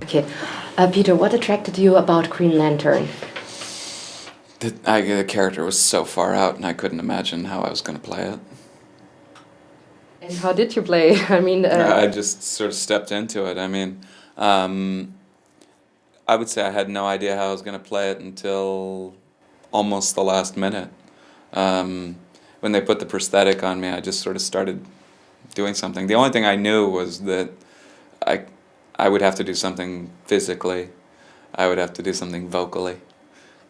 Okay. Peter, what attracted you about Green Lantern? The character was so far out, and I couldn't imagine how I was going to play it. And how did you play? I mean, I just sort of stepped into it. I would say I had no idea how I was going to play it until almost the last minute. When they put the prosthetic on me, I just sort of started doing something. The only thing I knew was that I, I would have to do something physically. I would have to do something vocally,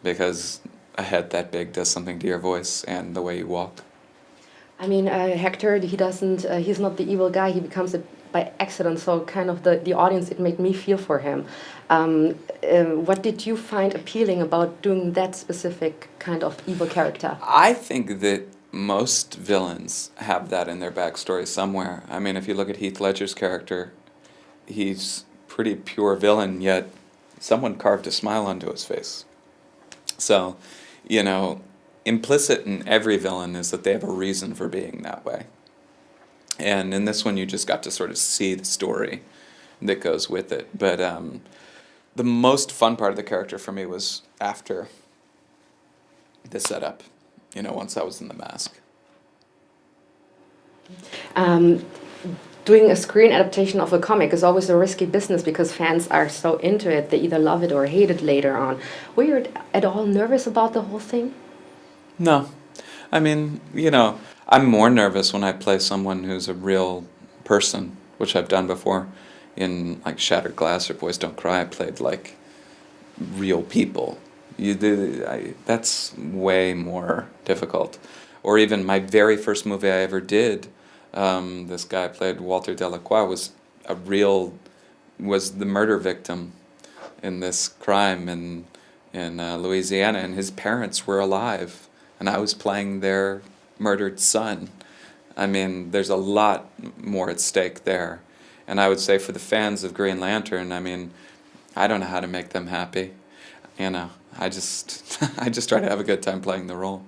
because a head that big does something to your voice and the way you walk. I mean, Hector, he doesn't. He's not the evil guy. He becomes it by accident. So, kind of the audience, it made me feel for him. What did you find appealing about doing that specific kind of evil character? I think that most villains have that in their backstory somewhere. I mean, if you look at Heath Ledger's character, he's pretty pure villain, yet someone carved a smile onto his face. So, implicit in every villain is that they have a reason for being that way. And in this one, you just got to sort of see the story that goes with it. But the most fun part of the character for me was after the setup, once I was in the mask. Doing a screen adaptation of a comic is always a risky business because fans are so into it. They either love it or hate it later on. Were you at all nervous about the whole thing? No. I mean, I'm more nervous when I play someone who's a real person, which I've done before. In like Shattered Glass or Boys Don't Cry, I played like real people. That's way more difficult. Or even my very first movie I ever did, this guy played Walter Delacroix, was the murder victim in this crime in Louisiana, and his parents were alive, and I was playing their murdered son. I mean, there's a lot more at stake there. And I would say for the fans of Green Lantern, I mean, I don't know how to make them happy. I just I just try to have a good time playing the role.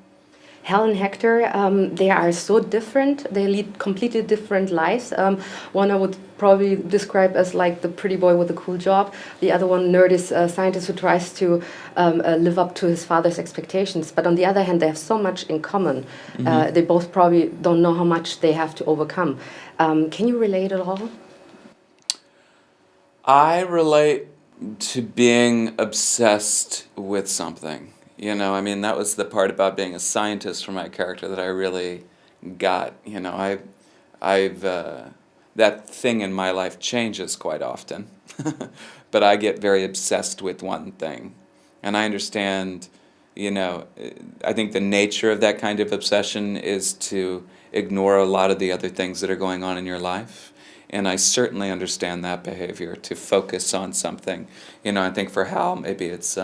Hal and Hector, they are so different. They lead completely different lives. One I would probably describe as like the pretty boy with a cool job. The other one, nerd, is a scientist who tries to live up to his father's expectations. But on the other hand, they have so much in common. Mm-hmm. They both probably don't know how much they have to overcome. Can you relate at all? I relate to being obsessed with something. I mean, that was the part about being a scientist for my character that I really got. I've that thing in my life changes quite often, but I get very obsessed with one thing, and I understand. I think the nature of that kind of obsession is to ignore a lot of the other things that are going on in your life. And I certainly understand that behavior, to focus on something. I think for Hal, maybe it's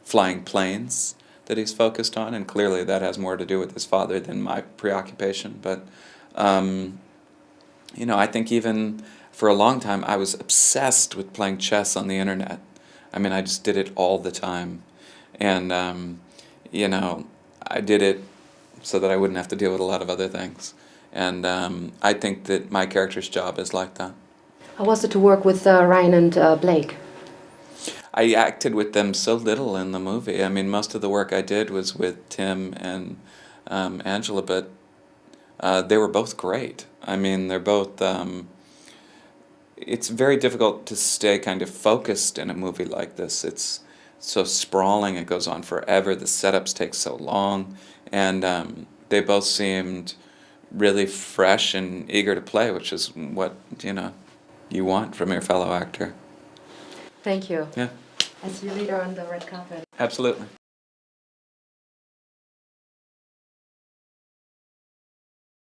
flying planes that he's focused on, and clearly that has more to do with his father than my preoccupation. But, I think even for a long time, I was obsessed with playing chess on the internet. I mean, I just did it all the time. And, I did it so that I wouldn't have to deal with a lot of other things. And I think that my character's job is like that. How was it to work with Ryan and Blake? I acted with them so little in the movie. I mean, most of the work I did was with Tim and Angela, but they were both great. I mean, they're both... it's very difficult to stay kind of focused in a movie like this. It's so sprawling, it goes on forever, the setups take so long, and they both seemed really fresh and eager to play, which is what, you want from your fellow actor. Thank you. Yeah. I'll see you later on the red carpet. Absolutely.